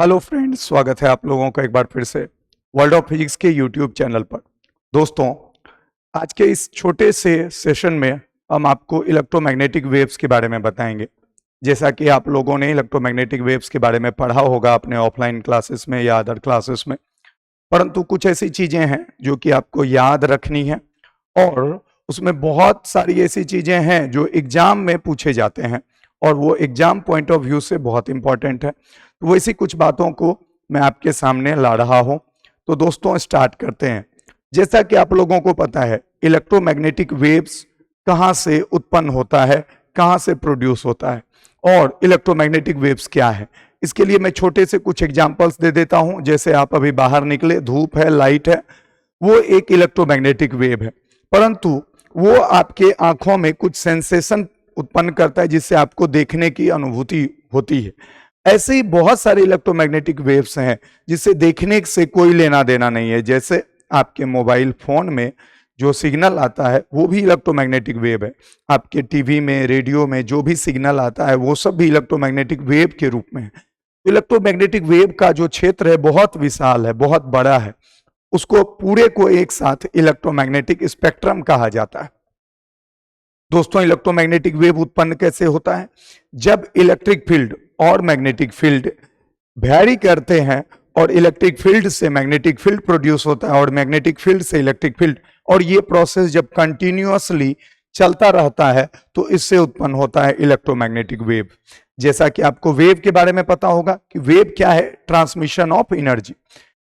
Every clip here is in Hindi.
हेलो फ्रेंड्स, स्वागत है आप लोगों का एक बार फिर से वर्ल्ड ऑफ फिजिक्स के यूट्यूब चैनल पर। दोस्तों, आज के इस छोटे से सेशन में हम आपको इलेक्ट्रोमैग्नेटिक वेव्स के बारे में बताएंगे। जैसा कि आप लोगों ने इलेक्ट्रोमैग्नेटिक वेव्स के बारे में पढ़ा होगा अपने ऑफलाइन क्लासेस में या अदर क्लासेस में, परंतु कुछ ऐसी चीज़ें हैं जो कि आपको याद रखनी है और उसमें बहुत सारी ऐसी चीज़ें हैं जो एग्जाम में पूछे जाते हैं और वो एग्जाम पॉइंट ऑफ व्यू से बहुत इंपॉर्टेंट है। तो वैसी कुछ बातों को मैं आपके सामने ला रहा हूं। तो दोस्तों, स्टार्ट करते हैं। जैसा कि आप लोगों को पता है, इलेक्ट्रोमैग्नेटिक वेव्स कहाँ से उत्पन्न होता है, कहाँ से प्रोड्यूस होता है और इलेक्ट्रोमैग्नेटिक वेव्स क्या है। इसके लिए मैं छोटे से कुछ एग्जांपल्स दे देता हूं। जैसे आप अभी बाहर निकले, धूप है, लाइट है, वो एक इलेक्ट्रोमैग्नेटिक वेव है, परंतु वो आपके आंखों में कुछ सेंसेशन उत्पन्न करता है जिससे आपको देखने की अनुभूति होती है। ऐसे ही बहुत सारे इलेक्ट्रोमैग्नेटिक वेव्स हैं जिससे देखने से कोई लेना देना नहीं है। जैसे आपके मोबाइल फोन में जो सिग्नल आता है वो भी इलेक्ट्रोमैग्नेटिक वेव है। आपके टीवी में, रेडियो में जो भी सिग्नल आता है वो सब भी इलेक्ट्रोमैग्नेटिक वेव के रूप में है। इलेक्ट्रोमैग्नेटिक वेव का जो क्षेत्र है बहुत विशाल है, बहुत बड़ा है। उसको पूरे को एक साथ इलेक्ट्रोमैग्नेटिक स्पेक्ट्रम कहा जाता है। दोस्तों, इलेक्ट्रोमैग्नेटिक वेव उत्पन्न कैसे होता है? जब इलेक्ट्रिक फील्ड और मैग्नेटिक फील्ड वैरी करते हैं और इलेक्ट्रिक फील्ड से मैग्नेटिक फील्ड प्रोड्यूस होता है और मैग्नेटिक फील्ड से इलेक्ट्रिक फील्ड, और ये प्रोसेस जब कंटिन्यूअसली चलता रहता है तो इससे उत्पन्न होता है इलेक्ट्रोमैग्नेटिक वेव। जैसा कि आपको वेव के बारे में पता होगा कि वेव क्या है, ट्रांसमिशन ऑफ एनर्जी।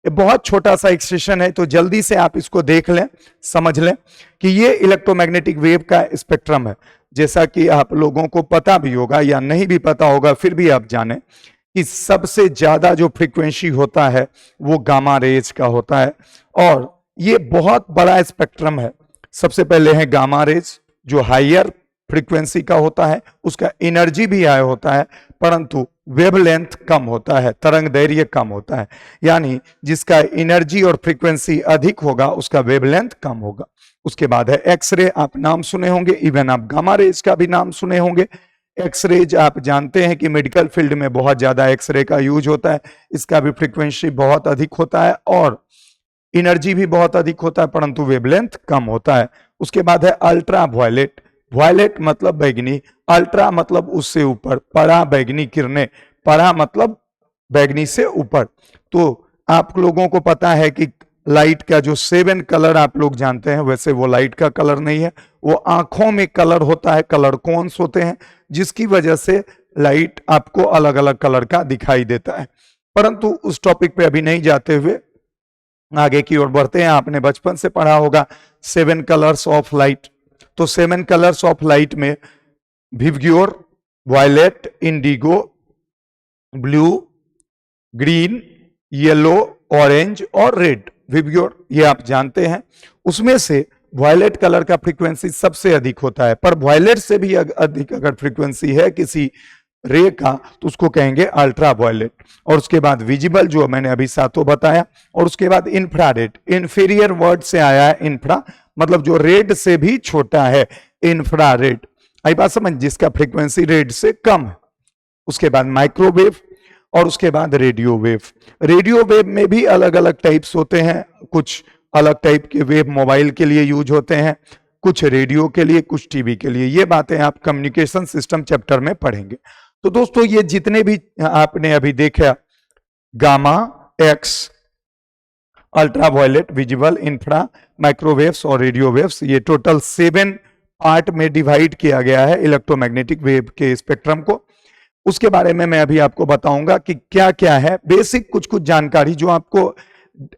ये बहुत छोटा सा एक्सप्रेशन है, तो जल्दी से आप इसको देख लें, समझ लें कि ये इलेक्ट्रोमैग्नेटिक वेव का स्पेक्ट्रम है। जैसा कि आप लोगों को पता भी होगा या नहीं भी पता होगा, फिर भी आप जानें कि सबसे ज्यादा जो फ्रीक्वेंसी होता है वो गामा रेज का होता है और ये बहुत बड़ा स्पेक्ट्रम है। सबसे पहले है गामा रेज जो हायर फ्रीक्वेंसी का होता है, उसका एनर्जी भी हाई होता है, परंतु वेवलेंथ कम होता है, तरंग दैर्घ्य कम होता है। यानी जिसका एनर्जी और फ्रीक्वेंसी अधिक होगा उसका वेवलेंथ कम होगा। उसके बाद है एक्सरे, आप नाम सुने होंगे, इवन आप गामा रेज का भी नाम सुने होंगे। एक्सरेज आप जानते हैं कि मेडिकल फील्ड में बहुत ज्यादा एक्सरे का यूज होता है। इसका भी फ्रीक्वेंसी बहुत अधिक होता है और एनर्जी भी बहुत अधिक होता है, परंतु वेवलेंथ कम होता है। उसके बाद है अल्ट्रा वायलेट। वायलेट मतलब बैगनी, अल्ट्रा मतलब उससे ऊपर, परा बैगनी किरणें, परा मतलब बैगनी से ऊपर। तो आप लोगों को पता है कि लाइट का जो 7 कलर आप लोग जानते हैं, वैसे वो लाइट का कलर नहीं है, वो आंखों में कलर होता है, कलर कोन्स होते हैं, जिसकी वजह से लाइट आपको अलग अलग कलर का दिखाई देता है। परंतु उस टॉपिक पे अभी नहीं जाते हुए आगे की ओर बढ़ते हैं। आपने बचपन से पढ़ा होगा 7 कलर्स ऑफ लाइट। तो 7 कलर्स ऑफ लाइट में विवग्योर, violet, indigo, blue, green, yellow, orange और रेड, विवग्योर, ये आप जानते हैं। उसमें से वायलेट कलर का फ्रीक्वेंसी सबसे अधिक होता है, पर वायलेट से भी अधिक अगर फ्रीक्वेंसी है किसी रे का तो उसको कहेंगे अल्ट्रा वायलेट। और उसके बाद विजिबल जो मैंने अभी सातों बताया, और उसके बाद इंफ्रारेड, इंफीरियर वर्ड से आया है इंफ्रा, मतलब जो रेड से भी छोटा है, इंफ्रारेड। आई बात समझ, जिसका फ्रीक्वेंसी रेड से कम है। उसके बाद माइक्रोवेव और उसके बाद रेडियो वेव। रेडियो वेव में भी अलग अलग टाइप्स होते हैं। कुछ अलग टाइप के वेव मोबाइल के लिए यूज होते हैं, कुछ रेडियो के लिए, कुछ टीवी के लिए। ये बातें आप कम्युनिकेशन सिस्टम चैप्टर में पढ़ेंगे। तो दोस्तों, ये जितने भी आपने अभी देखा, gamma, x, ultra violet, visible, infra, microwaves और रेडियो वेव्स, ये टोटल 7 पार्ट में डिवाइड किया गया है इलेक्ट्रोमैग्नेटिक वेव के स्पेक्ट्रम को। उसके बारे में मैं अभी आपको बताऊंगा कि क्या क्या है, बेसिक कुछ कुछ जानकारी जो आपको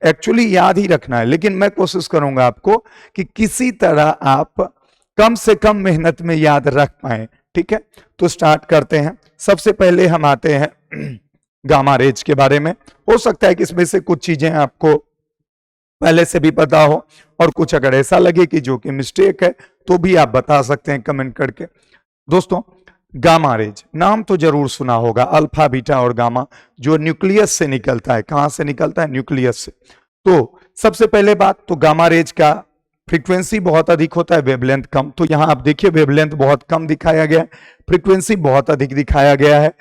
एक्चुअली याद ही रखना है, लेकिन मैं कोशिश करूंगा आपको कि किसी तरह आप कम से कम मेहनत में याद रख पाए। ठीक है, तो स्टार्ट करते हैं। सबसे पहले हम आते हैं गामा रेज के बारे में। हो सकता है कि इसमें से कुछ चीजें आपको पहले से भी पता हो और कुछ अगर ऐसा लगे कि जो कि मिस्टेक है तो भी आप बता सकते हैं कमेंट करके। दोस्तों, गामा रेज नाम तो जरूर सुना होगा, अल्फा, बीटा और गामा, जो न्यूक्लियस से निकलता है। कहां से निकलता है? न्यूक्लियस से। तो सबसे पहले बात तो गामा रेज का फ्रीक्वेंसी बहुत अधिक होता है, वेवलेंथ कम। तो यहां आप देखिए वेवलेंथ बहुत कम दिखाया गया है, फ्रीक्वेंसी बहुत अधिक दिखाया गया है।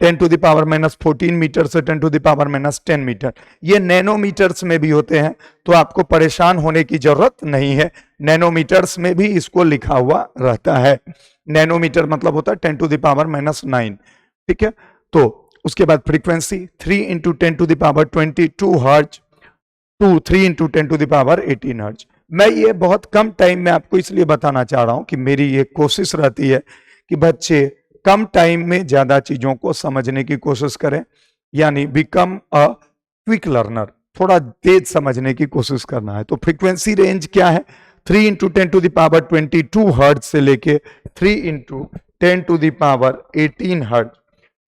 10⁻⁻14 मीटर से 10⁻⁻10 मीटर। ये नैनोमीटर्स में भी होते हैं, तो आपको परेशान होने की जरूरत नहीं है। नैनोमीटर्स में भी इसको लिखा हुआ रहता है। नैनोमीटर मतलब होता है 10⁻⁹। ठीक है, तो उसके बाद फ्रीक्वेंसी 3 × 10⁻22 हर्ट्ज टू 3 × 10⁻18 हर्ट्ज। मैं ये बहुत कम टाइम में आपको इसलिए बताना चाह रहा हूं कि मेरी ये कोशिश रहती है कि बच्चे कम टाइम में ज्यादा चीजों को समझने की कोशिश करें, यानी बिकम अ क्विक लर्नर, थोड़ा तेज समझने की कोशिश करना है। तो फ्रीक्वेंसी रेंज क्या है? 3 × 10⁻22 हर्ट्ज से लेके 3 × 10⁻18 हर्ट्ज।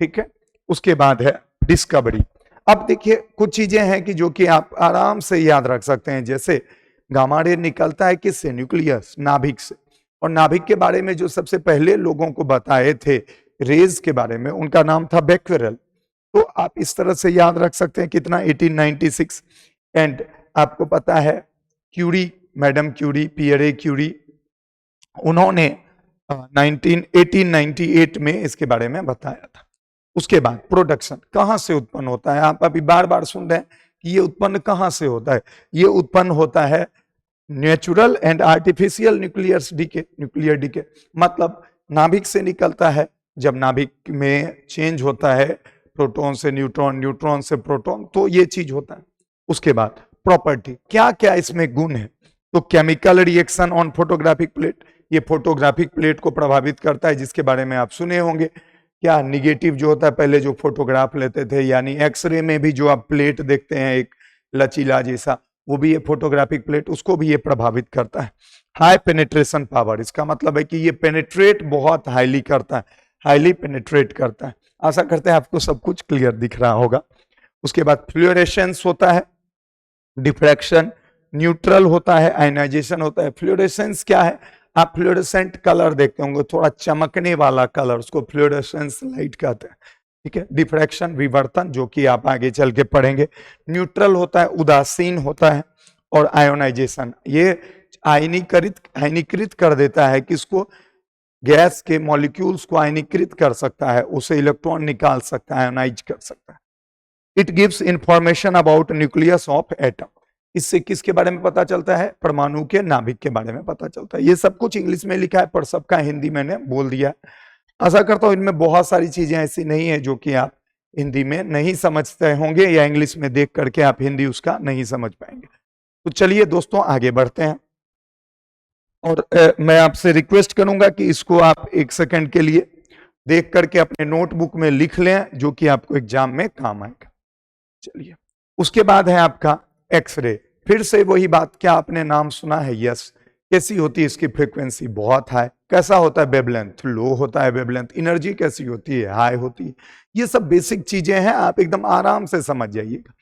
ठीक है, उसके बाद है डिस्कवरी। अब देखिए कुछ चीजें हैं कि जो कि आप आराम से याद रख सकते हैं, जैसे गामा रे निकलता है किससे? न्यूक्लियस, नाभिक से। और नाभिक के बारे में जो सबसे पहले लोगों को बताए थे रेज के बारे में, उनका नाम था बेक्वेरेल। तो आप इस तरह से याद रख सकते हैं कितना? 1896। एंड आपको पता है Curie, madam Curie, Pierre Curie, उन्होंने 1898 में इसके बारे में बताया था। उसके बाद प्रोडक्शन कहां से उत्पन्न होता है? आप अभी बार बार सुन रहे हैं कि ये उत्पन्न कहां से होता है। ये उत्पन्न होता है natural and artificial nuclear decay, मतलब नाभिक से निकलता है। जब नाभिक में चेंज होता है प्रोटॉन से न्यूट्रॉन, न्यूट्रॉन से प्रोटॉन, तो ये चीज होता है। उसके बाद प्रॉपर्टी, क्या क्या इसमें गुण है? तो chemical reaction on photographic plate, ये फोटोग्राफिक प्लेट को प्रभावित करता है, जिसके बारे में आप सुने होंगे। क्या निगेटिव जो होता है, पहले जो फोटोग्राफ लेते थे, यानी एक्सरे में भी जो आप प्लेट देखते हैं एक लचीला जैसा, वो भी ये फोटोग्राफिक प्लेट, उसको भी ये प्रभावित करता है। हाई पेनिट्रेशन पावर, इसका मतलब है कि ये पेनिट्रेट बहुत हाईली करता है, हाईली पेनिट्रेट करता है। आशा करते हैं आपको सब कुछ क्लियर दिख रहा होगा। उसके बाद फ्लोरेसेंस होता है, डिफ्रैक्शन, न्यूट्रल होता है, आयनाइजेशन होता है। फ्लोरेसेंस क्या है? आप फ्लोरेसेंट कलर देखते होंगे, थोड़ा चमकने वाला कलर, उसको फ्लोरेसेंस लाइट कहते हैं। ठीक है, डिफ्रैक्शन, विवर्तन, जो कि आप आगे चल के पढ़ेंगे। न्यूट्रल होता है, उदासीन होता है। और आयोनाइजेशन, ये आयनीकृत कर देता है, किसको? गैस के मॉलिक्यूल्स को आयनीकृत कर सकता है, उसे इलेक्ट्रॉन निकाल सकता है, आयोनाइज कर सकता है। It gives information about nucleus of atom, इससे किसके बारे में पता चलता है? परमाणु के नाभिक के बारे में पता चलता है। ये सब कुछ इंग्लिश में लिखा है, पर सबका हिंदी मैंने बोल दिया। आशा करता हूं इनमें बहुत सारी चीजें ऐसी नहीं है जो कि आप हिंदी में नहीं समझते होंगे, या इंग्लिश में देख करके आप हिंदी उसका नहीं समझ पाएंगे। तो चलिए दोस्तों आगे बढ़ते हैं, और मैं आपसे रिक्वेस्ट करूंगा कि इसको आप 1 सेकंड के लिए देख करके अपने नोटबुक में लिख लें, जो कि आपको एग्जाम में काम आएगा। चलिए, उसके बाद है आपका एक्सरे। फिर से वही बात, क्या आपने नाम सुना है? यस। कैसी होती है इसकी फ्रीक्वेंसी? बहुत हाई। कैसा होता है? वेवलेंथ लो होता है। वेवलेंथ, एनर्जी कैसी होती है? हाई होती है। ये सब बेसिक चीजें हैं, आप एकदम आराम से समझ जाइएगा।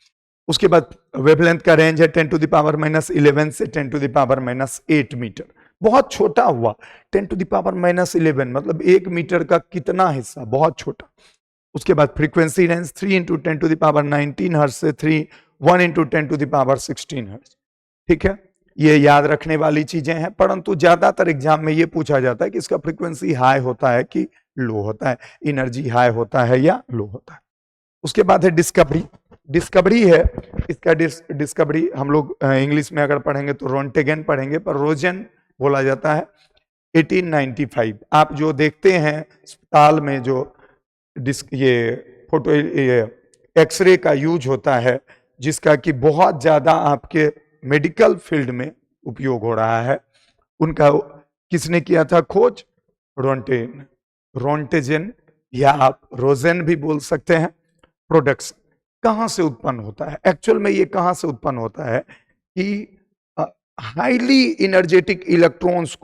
उसके बाद वेवलेंथ का रेंज है 10⁻11 से 10⁻8 मीटर, बहुत छोटा हुआ। 10⁻11 मतलब 1 मीटर का कितना हिस्सा? बहुत छोटा। उसके बाद फ्रीक्वेंसी रेंज 3 × 10⁻19 हर्ट्ज से 1 × 10⁻16 हर्ट्ज। ठीक है, ये याद रखने वाली चीजें हैं, परंतु ज्यादातर एग्जाम में ये पूछा जाता है कि इसका फ्रीक्वेंसी हाई होता है कि लो होता है, एनर्जी हाई होता है या लो होता है। उसके बाद है डिस्कवरी। डिस्कवरी है, इसका डिस्कवरी हम लोग इंग्लिश में अगर पढ़ेंगे तो रोंटेगन पढ़ेंगे, पर रोजन बोला जाता है। 1895 आप जो देखते हैं अस्पताल में जो ये फोटो एक्सरे का यूज होता है, जिसका कि बहुत ज्यादा आपके मेडिकल फील्ड में उपयोग हो रहा है, उनका किसने किया था खोज? रोंटेजन, या आप रोजेन भी बोल सकते हैं। प्रोडक्ट्स कहां से उत्पन्न होता है? एक्चुअल में ये कहां से उत्पन्न होता है कि हाईली एनर्जेटिक इलेक्ट्रॉन्स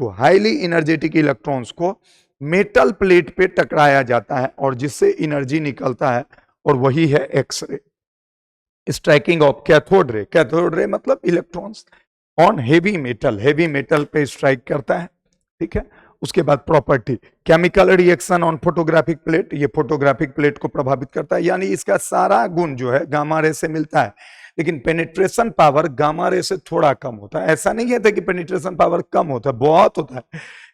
को मेटल प्लेट पे टकराया जाता है, और जिससे एनर्जी निकलता है, और वही है x ray. Striking off cathode ray मतलब इलेक्ट्रॉन्स ऑन हेवी मेटल पे स्ट्राइक करता है। ठीक है, उसके बाद property, chemical reaction on photographic plate, ये फोटोग्राफिक प्लेट को प्रभावित करता है, यानी इसका सारा गुण जो है गामा रे से मिलता है, लेकिन पेनिट्रेशन पावर गामा रे से थोड़ा कम होता है। ऐसा नहीं है कि पेनिट्रेशन पावर कम होता है, बहुत होता है।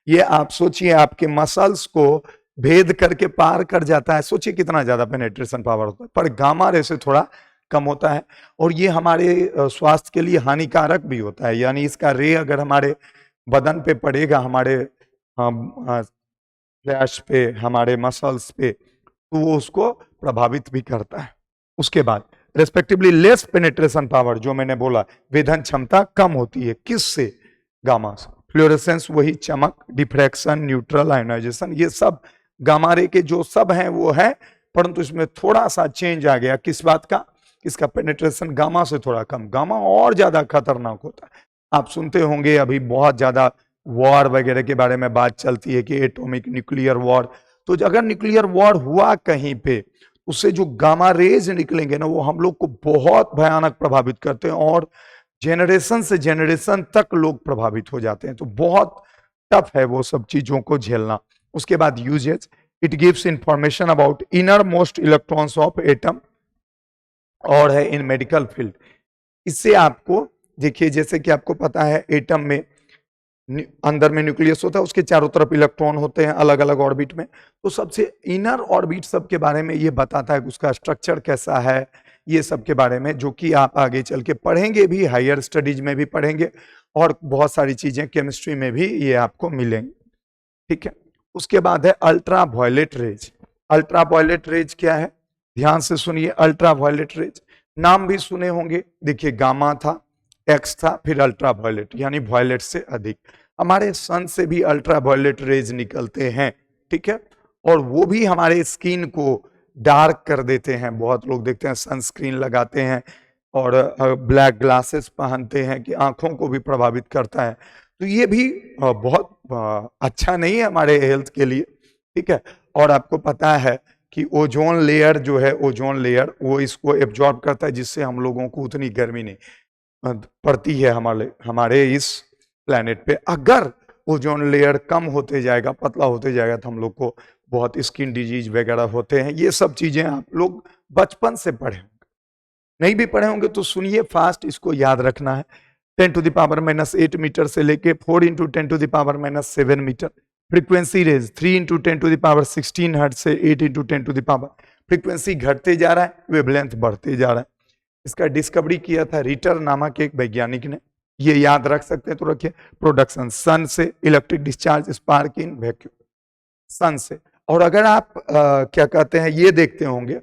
ये आप सोचिए, आपके मसल्स को भेद करके पार कर जाता है। सोचिए कितना ज्यादा पेनिट्रेशन पावर होता है, पर गामा रे से थोड़ा कम होता है और ये हमारे स्वास्थ्य के लिए हानिकारक भी होता है। यानी इसका रे अगर हमारे बदन पे पड़ेगा, हमारे फ्लैश पे, हमारे मसल्स पे, तो वो उसको प्रभावित भी करता है। उसके बाद रेस्पेक्टिवली लेस पेनिट्रेशन पावर, जो मैंने बोला वेधन क्षमता कम होती है, किससे? गामा से। फ्लोरेसेंस वही चमक, डिफ्रैक्शन, न्यूट्रल आयोनाइजेशन, ये सब गामा रे के जो सब हैं वो है, परंतु इसमें थोड़ा सा चेंज आ गया। किस बात का? इसका पेनिट्रेशन गामा से थोड़ा कम। गामा और ज्यादा खतरनाक होता है। आप सुनते होंगे अभी बहुत ज्यादा वॉर वगैरह के बारे में बात चलती है कि एटॉमिक न्यूक्लियर वॉर। तो अगर न्यूक्लियर वॉर हुआ कहीं पे, उससे जो गामा रेज निकलेंगे ना, वो हम लोग को बहुत भयानक प्रभावित करते हैं और जेनरेशन से जेनरेशन तक लोग प्रभावित हो जाते हैं। तो बहुत टफ है वो सब चीजों को झेलना। उसके बाद uses, it gives information about inner most electrons of atom, और है इन मेडिकल फील्ड। इससे आपको देखिए, जैसे कि आपको पता है एटम में अंदर में न्यूक्लियस होता है, उसके चारों तरफ इलेक्ट्रॉन होते हैं अलग अलग ऑर्बिट में। तो सबसे इनर ऑर्बिट सब के बारे में ये बताता है कि उसका स्ट्रक्चर कैसा है, ये सब के बारे में, जो कि आप आगे चल के पढ़ेंगे भी, हायर स्टडीज में भी पढ़ेंगे और बहुत सारी चीजें केमिस्ट्री में भी ये आपको मिलेंगी। ठीक है। उसके बाद है ultra violet rays. Ultra violet rays क्या है? ध्यान से सुनिए। अल्ट्रा वायलेट रेज नाम भी सुने होंगे। देखिए गामा था, एक्स था, फिर अल्ट्रा वायलेट, यानी वायलेट से अधिक। हमारे सन से भी अल्ट्रा वायलेट रेज निकलते हैं। ठीक है। और वो भी हमारे स्किन को डार्क कर देते हैं। बहुत लोग देखते हैं सनस्क्रीन लगाते हैं और ब्लैक ग्लासेस पहनते हैं कि आंखों को भी प्रभावित करता है। तो ये भी बहुत अच्छा नहीं है हमारे हेल्थ के लिए। ठीक है। और आपको पता है कि ओजोन लेयर जो है, ओजोन लेयर वो इसको एब्जॉर्ब करता है, जिससे हम लोगों को उतनी गर्मी नहीं पड़ती है हमारे इस प्लेनेट पे। अगर ओजोन लेयर कम होते जाएगा, पतला होते जाएगा, तो हम लोग को बहुत स्किन डिजीज वगैरह होते हैं। ये सब चीजें आप लोग बचपन से पढ़े होंगे, नहीं भी पढ़े होंगे तो सुनिए फास्ट, इसको याद रखना है। 10⁻⁻8 मीटर से लेके 4 × 10⁻⁻7 मीटर। फ्रीक्वेंसी रेंज 3 × 10⁻16 हर्ट्ज से 8 × 10⁻। फ्रीक्वेंसी घटते जा रहा है, वेवलेंथ बढ़ते जा रहा है। इसका डिस्कवरी किया था रिटर नामक एक वैज्ञानिक ने। ये याद रख सकते हैं तो रखिए। प्रोडक्शन सन से, electric discharge, spark in vacuum, sun से। और अगर आप क्या कहते हैं, ये देखते होंगे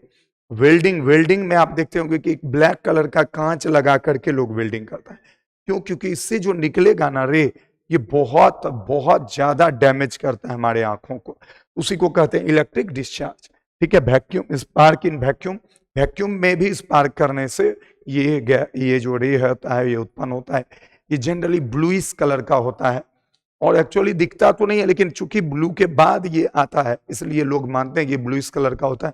वेल्डिंग, वेल्डिंग में आप देखते होंगे कि एक ब्लैक कलर का कांच लगा करके लोग वेल्डिंग करता है। क्यों? क्योंकि इससे जो निकलेगा ना रे, ये बहुत बहुत ज्यादा डैमेज करता है हमारे आंखों को। उसी को कहते हैं इलेक्ट्रिक डिस्चार्ज। ठीक है। Vacuum, spark in vacuum, vacuum में भी स्पार्क करने से ये जो रे होता है, ये उत्पन्न होता है। ये जनरली ब्लूइश कलर का होता है और एक्चुअली दिखता तो नहीं है, लेकिन चूंकि ब्लू के बाद ये आता है, इसलिए लोग मानते हैं कि ब्लूइश कलर का होता है।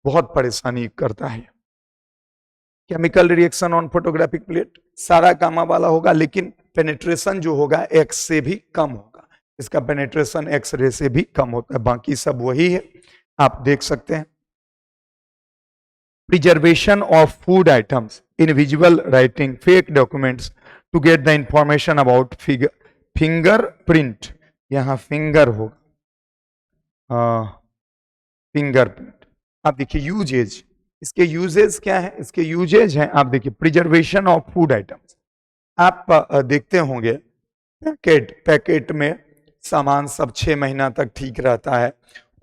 बहुत परेशानी करता है। Chemical reaction on photographic plate, सारा गामा वाला होगा, लेकिन पेनिट्रेशन जो होगा एक्स से भी कम होगा। इसका पेनिट्रेशन एक्स रे से भी कम होता है, बाकी सब वही है, आप देख सकते हैं। Preservation of food items in visual writing fake documents to get the information about fingerprint. यहां फिंगर होगा, फिंगरप्रिंट। आप देखिए यूजेज, इसके यूजेज क्या है? इसके यूजेज हैं, आप देखिए प्रिजर्वेशन ऑफ फूड आइटम्स। आप देखते होंगे पैकेट में सामान सब 6 महीना तक ठीक रहता है।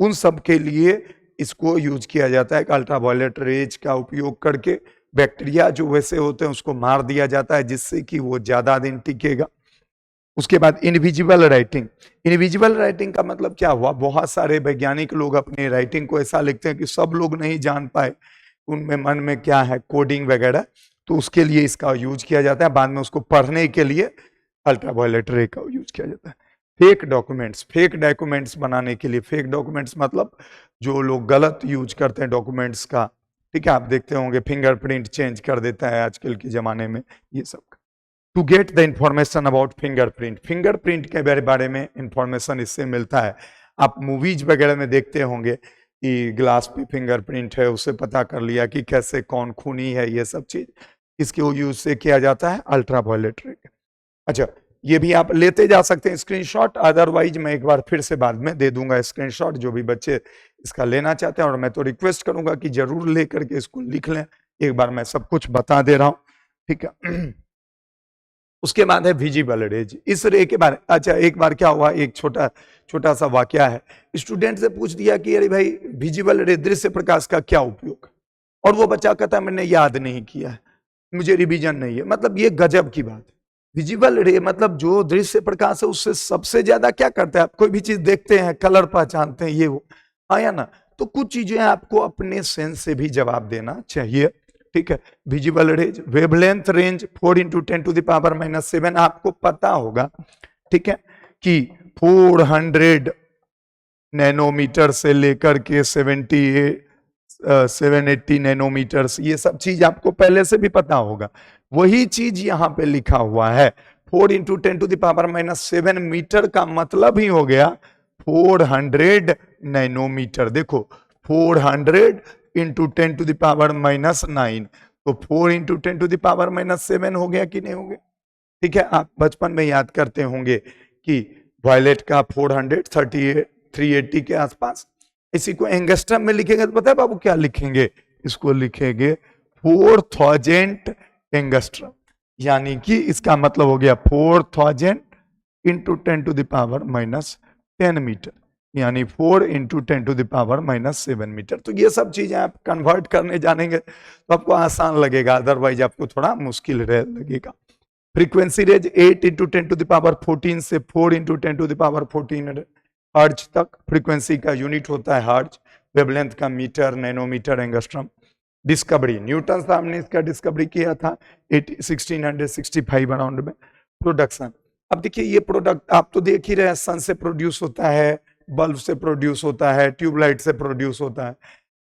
उन सब के लिए इसको यूज किया जाता है। अल्ट्रावायलेट रेज का उपयोग करके बैक्टीरिया जो वैसे होते हैं उसको मार दिया जाता है, जिससे कि वो ज्यादा दिन टिकेगा। उसके बाद इनविजिबल राइटिंग। इनविजिबल राइटिंग का मतलब क्या हुआ? बहुत सारे वैज्ञानिक लोग अपने राइटिंग को ऐसा लिखते हैं कि सब लोग नहीं जान पाए उनमें मन में क्या है, कोडिंग वगैरह, तो उसके लिए इसका यूज किया जाता है। बाद में उसको पढ़ने के लिए अल्ट्रावायलेट रे का यूज किया जाता है। फेक डॉक्यूमेंट्स, फेक डॉक्यूमेंट्स बनाने के लिए, फेक डॉक्यूमेंट्स मतलब जो लोग गलत यूज करते हैं डॉक्यूमेंट्स का। ठीक है। आप देखते होंगे फिंगरप्रिंट चेंज कर देता है आजकल के जमाने में, ये सब। To get the information about fingerprint, fingerprint के बारे में इंफॉर्मेशन इससे मिलता है। आप मूवीज वगैरह में देखते होंगे कि ग्लास पे फिंगरप्रिंट है, उससे पता कर लिया कि कैसे कौन खूनी है, ये सब चीज इसके यूज से किया जाता है अल्ट्रावायलेट रे। अच्छा, ये भी आप लेते जा सकते हैं स्क्रीनशॉट, अदरवाइज मैं एक बार फिर से बाद में दे दूंगा स्क्रीनशॉट, जो भी बच्चे इसका लेना चाहते हैं। और मैं तो रिक्वेस्ट करूंगा कि जरूर लेकर के इसको लिख लें, एक बार मैं सब कुछ बता दे रहा हूं, ठीक है। उसके बाद है विजिबल रेज। इस रे के बारे, अच्छा एक बार क्या हुआ, एक छोटा सा वाकया है। स्टूडेंट से पूछ दिया कि अरे भाई विजिबल रे, दृश्य प्रकाश का क्या उपयोग, और वो बच्चा कहता है मैंने याद नहीं किया है, मुझे रिवीजन नहीं है। मतलब ये गजब की बात है। विजिबल रे मतलब जो दृश्य प्रकाश है उससे सबसे ज्यादा क्या करता है, आप कोई भी चीज देखते हैं, कलर पहचानते हैं, ये वो आया ना, तो कुछ चीजें आपको अपने सेंस से भी जवाब देना चाहिए, ठीक है। विजिबल रेंज, वेवलेंथ रेंज 4 × 10⁻⁻⁷ आपको पता होगा, ठीक है, कि 400 नैनोमीटर से लेकर के 780 नैनोमीटर, ये सब चीज आपको पहले से भी पता होगा। वही चीज यहां पे लिखा हुआ है 4 × 10⁻⁷ मीटर का मतलब ही हो गया 400 नैनोमीटर। देखो 400 × 10⁻⁻9, तो 4 × 10⁻⁷ हो गया कि नहीं हो गया, ठीक है। आप बचपन में याद करते होंगे कि वायलेट का 380 के आसपास। इसी को एंगस्ट्रम में लिखेंगे तो पता है बाबू क्या लिखेंगे, इसको लिखेंगे 4000 एंगस्ट्रम, यानी कि इसका मतलब हो गया 4000 × 10⁻⁻10 मीटर, यानी 4 × 10⁻⁷ मीटर। तो ये सब चीजें आप कन्वर्ट करने जानेंगे तो आपको आसान लगेगा, अदरवाइज आपको थोड़ा मुश्किल लगेगा। फ्रीक्वेंसी रेंज 8 × 10⁻14 से 4 × 10⁻14 हर्ट्ज तक फ्रीक्वेंसी का यूनिट होता है हर्ट्ज। वेवलेंथ का metre, nanometre, angstrom. Discovery Newton साहब ने इसका डिस्कवरी किया था 1665 अराउंड में। प्रोडक्शन, अब देखिए ये प्रोडक्ट आप तो देख ही रहे हैं, सन से प्रोड्यूस होता है, बल्ब से प्रोड्यूस होता है, ट्यूबलाइट से प्रोड्यूस होता है।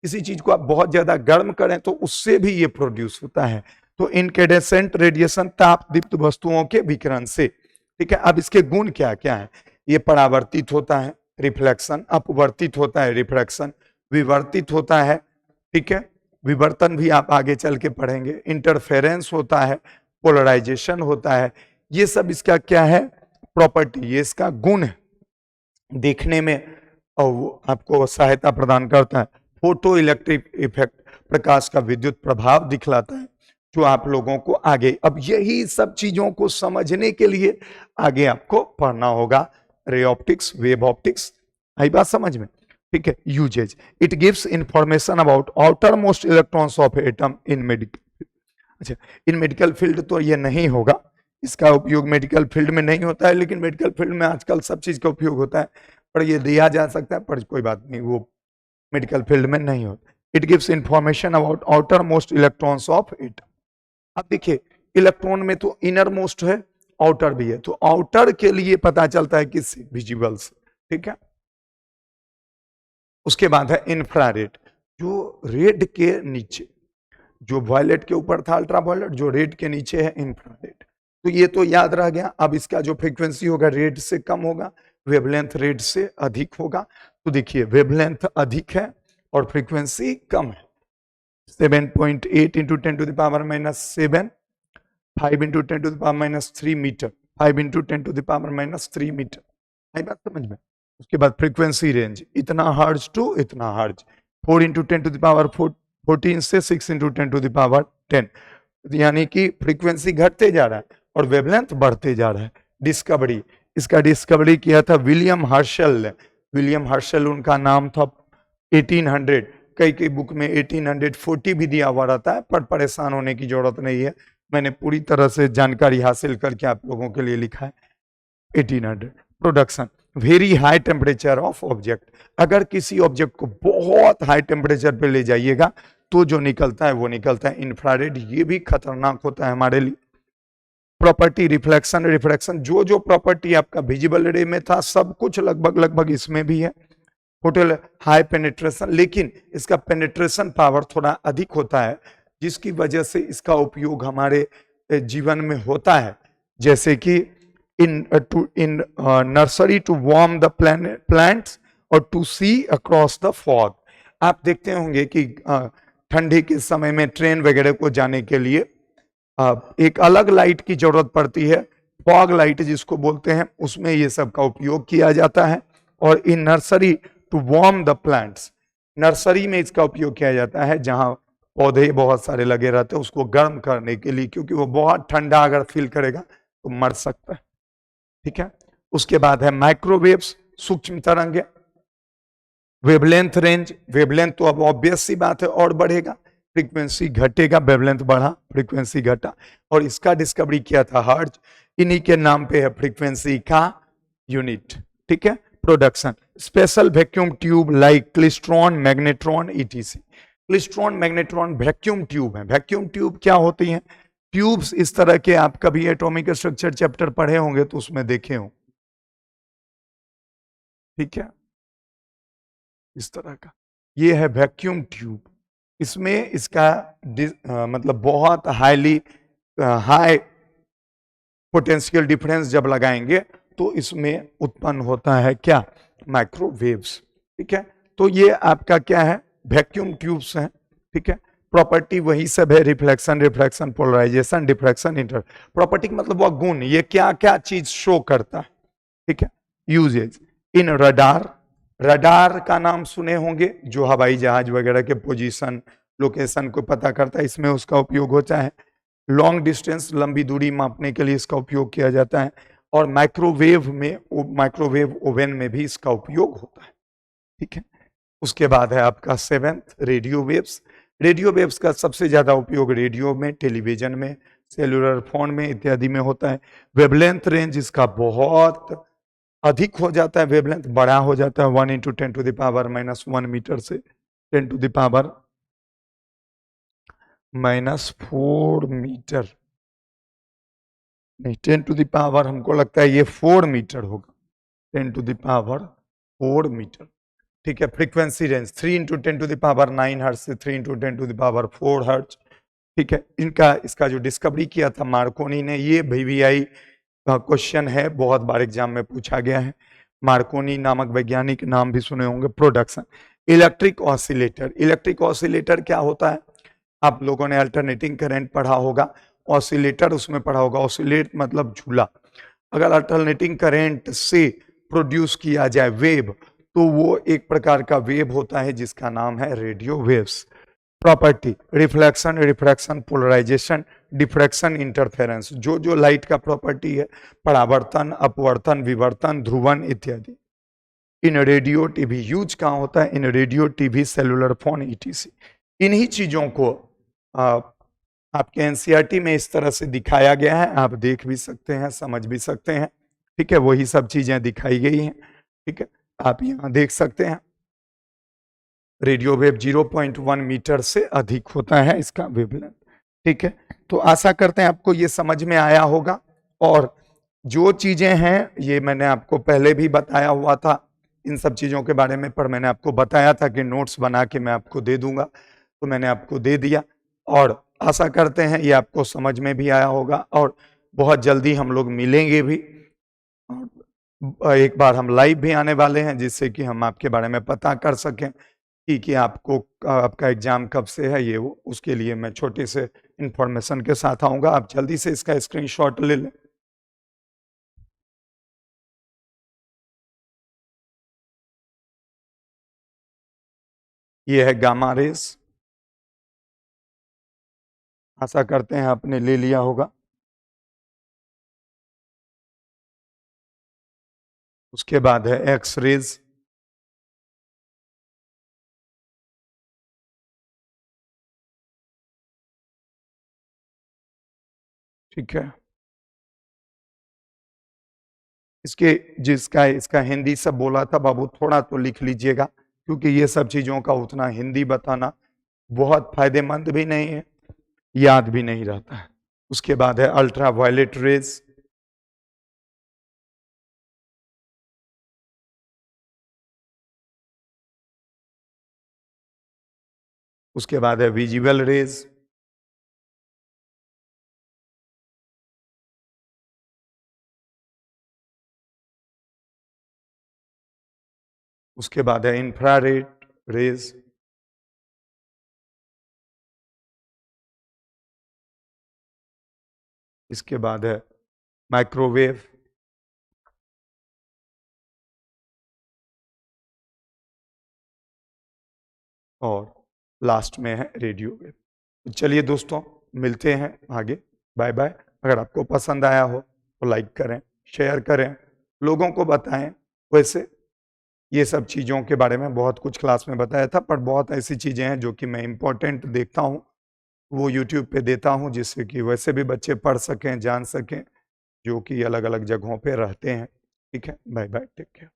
किसी चीज को आप बहुत ज्यादा गर्म करें तो उससे भी ये प्रोड्यूस होता है। तो इनकैंडेसेंट रेडिएशन, ताप दीप्त वस्तुओं के विकिरण से, ठीक है। अब इसके गुण क्या क्या है, ये परावर्तित होता है, रिफ्लेक्शन, अपवर्तित होता है, रिफ्रैक्शन, विवर्तित होता है, ठीक है, विवर्तन भी आप आगे चल के पढ़ेंगे, इंटरफेरेंस होता है, पोलराइजेशन होता है। ये सब इसका क्या है, प्रॉपर्टी, ये इसका गुण है। देखने में और आपको सहायता प्रदान करता है। फोटो इलेक्ट्रिक इफेक्ट, प्रकाश का विद्युत प्रभाव दिखलाता है, जो आप लोगों को आगे, अब यही सब चीजों को समझने के लिए आगे आपको पढ़ना होगा। रे ऑप्टिक्स, वेव ऑप्टिक्स, आई बात समझ में, ठीक है। Uses, it gives information about outer most electrons of atom in medical. अच्छा, इन मेडिकल फील्ड तो ये नहीं होगा, इसका उपयोग मेडिकल फील्ड में नहीं होता है, लेकिन मेडिकल फील्ड में आजकल सब चीज का उपयोग होता है, पर ये दिया जा सकता है, पर कोई बात नहीं, वो मेडिकल फील्ड में नहीं होता। It gives information about outer most electrons of atom. अब देखिए इलेक्ट्रॉन में तो इनर मोस्ट है, आउटर भी है, तो आउटर के लिए पता चलता है किससे, विजिबल से, ठीक है। उसके बाद है इंफ्रारेड, जो रेड के नीचे, जो वायलेट के ऊपर था अल्ट्रावायलेट, जो रेड के नीचे है इंफ्रारेड। तो ये तो याद रह गया। अब इसका जो फ्रीक्वेंसी होगा रेड से कम होगा, वेवलेंथ रेड से अधिक होगा। तो देखिए वेवलेंथ अधिक है और फ्रीक्वेंसी कम है। 7.8 × 10⁻⁷, 5 × 10⁻³ मीटर, 5 × 10⁻³ मीटर, आई बात समझ में। उसके बाद फ्रीक्वेंसी रेंज इतना हर्ट्ज टू इतना हर्ट्ज, 4 × 10⁻14 से 6 × 10⁻10, यानी कि फ्रीक्वेंसी घटते जा रहा है और वेवलेंथ बढ़ते जा रहा है। डिस्कवरी, इसका डिस्कवरी किया था विलियम हर्शल ने। विलियम हर्शल उनका नाम था। 1800, कई बुक में 1840 भी दिया हुआ रहता है, पर परेशान होने की जरूरत नहीं है, मैंने पूरी तरह से जानकारी हासिल करके आप लोगों के लिए लिखा है। 1800। Production, very high temperature of object, अगर किसी ऑब्जेक्ट को बहुत हाई टेम्परेचर पे ले जाइएगा तो जो निकलता है वो निकलता है इंफ्रारेड, ये भी खतरनाक होता है हमारे लिए। प्रॉपर्टी, रिफ्लेक्शन, रिफ्रैक्शन, जो जो प्रॉपर्टी आपका विजिबल रे में था सब कुछ लगभग इसमें भी है। टोटल हाई पेनिट्रेशन, लेकिन इसका पेनिट्रेशन पावर थोड़ा अधिक होता है, जिसकी वजह से इसका उपयोग हमारे जीवन में होता है, जैसे कि in nursery to warm the plants और to see across the fog. आप देखते होंगे कि ठंडी के समय में ट्रेन वगैरह को जाने के लिए एक अलग लाइट की जरूरत पड़ती है, फॉग लाइट जिसको बोलते हैं, उसमें ये सब का उपयोग किया जाता है। और in nursery to warm the plants, nursery में इसका उपयोग किया जाता है जहां पौधे बहुत सारे लगे रहते हैं उसको गर्म करने के लिए, क्योंकि वो बहुत ठंडा अगर फील करेगा तो मर सकता है। ठीक है, उसके बाद है माइक्रोवेव्स, सूक्ष्म तरंगे। वेवलेंथ रेंज, वेवलेंथ तो अब ऑब्वियस सी बात है और बढ़ेगा, फ्रीक्वेंसी घटेगा, वेवलेंथ बढ़ा, फ्रीक्वेंसी घटा, और इसका डिस्कवरी किया था हर्ट्ज, इन्हीं के नाम पे है फ्रीक्वेंसी का यूनिट। ठीक है, production, special vacuum tube like klystron, magnetron, etc. Klystron, magnetron vacuum tube है। वैक्यूम ट्यूब क्या होती हैं? ट्यूब्स इस तरह के, आप कभी एटॉमिक स्ट्रक्चर चैप्टर पढ़े होंगे तो उसमें देखे हो। ठीक है, इस तरह का ये है वैक्यूम ट्यूब। इसमें इसका मतलब बहुत हाई पोटेंशियल डिफरेंस जब लगाएंगे तो इसमें उत्पन्न होता है क्या? माइक्रोवेव्स। ठीक है, तो ये आपका क्या है? वैक्यूम ट्यूब्स हैं। ठीक है, प्रॉपर्टी वही सब है, reflection, refraction, polarisation, diffraction, inter. Property मतलब वह गुण, ये क्या क्या चीज शो करता है। ठीक है, यूजेज इन रडार, रडार का नाम सुने होंगे, जो हवाई जहाज वगैरह के पोजीशन, लोकेशन को पता करता है, इसमें उसका उपयोग होता है। लॉन्ग डिस्टेंस, लंबी दूरी मापने के लिए इसका उपयोग किया जाता है। और माइक्रोवेव में, माइक्रोवेव ओवन में भी इसका उपयोग होता है। ठीक है, उसके बाद है आपका seventh, radio waves. Radio waves का सबसे ज्यादा उपयोग रेडियो में, टेलीविजन में, सेलुलर फोन में इत्यादि में होता है। वेवलेंथ रेंज इसका बहुत अधिक हो जाता है, वेवलेंथ बड़ा हो जाता है, 1 × 10⁻⁻1 मीटर से 10⁻⁻4 मीटर, नहीं 10⁻, हमको लगता है ये 4 मीटर होगा, 10⁻4 मीटर। ठीक है, फ्रीक्वेंसी रेंज 3 × 10⁻9 हर्ट्ज से 3 × 10⁻4 हर्ट्ज। ठीक है, इनका इसका जो डिस्कवरी किया था मार्कोनी ने, ये वीवीआई का क्वेश्चन है, बहुत बार एग्जाम में पूछा गया है। मार्कोनी नामक वैज्ञानिक, नाम भी सुने होंगे। Production, electric oscillator. Electric oscillator क्या होता है? आप लोगों ने अल्टरनेटिंग करंट पढ़ा होगा, ऑसिलेटर उसमें पढ़ा होगा। ऑसिलेट मतलब झूला। अगर अल्टरनेटिंग करंट से प्रोड्यूस किया जाए वेव, तो वो एक प्रकार का वेव होता है जिसका नाम है radio waves. Property, reflection, refraction, polarisation, diffraction, interference, जो जो लाइट का प्रॉपर्टी है, परावर्तन, अपवर्तन, विवर्तन, ध्रुवन इत्यादि। इन रेडियो टीवी यूज कहाँ होता है? इन radio TV, cellular phone, etc. इन्हीं चीजों को आपके एनसीईआरटी में इस तरह से दिखाया गया है, आप देख भी सकते हैं, समझ भी सकते हैं। ठीक है, वही सब चीजें दिखाई गई हैं। ठीक है, आप यहाँ देख सकते हैं रेडियो वेव 0.1 मीटर से अधिक होता है इसका वेवलेंथ। ठीक है, तो आशा करते हैं आपको ये समझ में आया होगा। और जो चीजें हैं ये मैंने आपको पहले भी बताया हुआ था इन सब चीजों के बारे में, पर मैंने आपको बताया था कि नोट्स बना के मैं आपको दे दूंगा, तो मैंने आपको दे दिया। और आशा करते हैं ये आपको समझ में भी आया होगा, और बहुत जल्दी हम लोग मिलेंगे भी। और एक बार हम लाइव भी आने वाले हैं, जिससे कि हम आपके बारे में पता कर सकें कि आपको आपका एग्जाम कब से है, ये वो उसके लिए मैं छोटे से इंफॉर्मेशन के साथ आऊंगा। आप जल्दी से इसका स्क्रीनशॉट ले लें। ये है गामा रेस, आशा करते हैं आपने ले लिया होगा। उसके बाद है एक्स रेज, ठीक है। इसके जिसका इसका हिंदी सब बोला था बाबू, थोड़ा तो लिख लीजिएगा, क्योंकि ये सब चीजों का उतना हिंदी बताना बहुत फायदेमंद भी नहीं है, याद भी नहीं रहता है। उसके बाद है अल्ट्रा वायलेट रेज, उसके बाद है विजिबल रेज, उसके बाद है इंफ्रारेड रेज, इसके बाद है माइक्रोवेव, और लास्ट में है रेडियो वेव। तो चलिए दोस्तों, मिलते हैं आगे। Bye bye. अगर आपको पसंद आया हो तो लाइक करें, शेयर करें, लोगों को बताएं। वैसे ये सब चीज़ों के बारे में बहुत कुछ क्लास में बताया था, पर बहुत ऐसी चीज़ें हैं जो कि मैं इम्पोर्टेंट देखता हूँ, वो यूट्यूब पे देता हूँ, जिससे कि वैसे भी बच्चे पढ़ सकें, जान सकें, जो कि अलग अलग जगहों पे रहते हैं। ठीक है, बाय बाय, टेक केयर।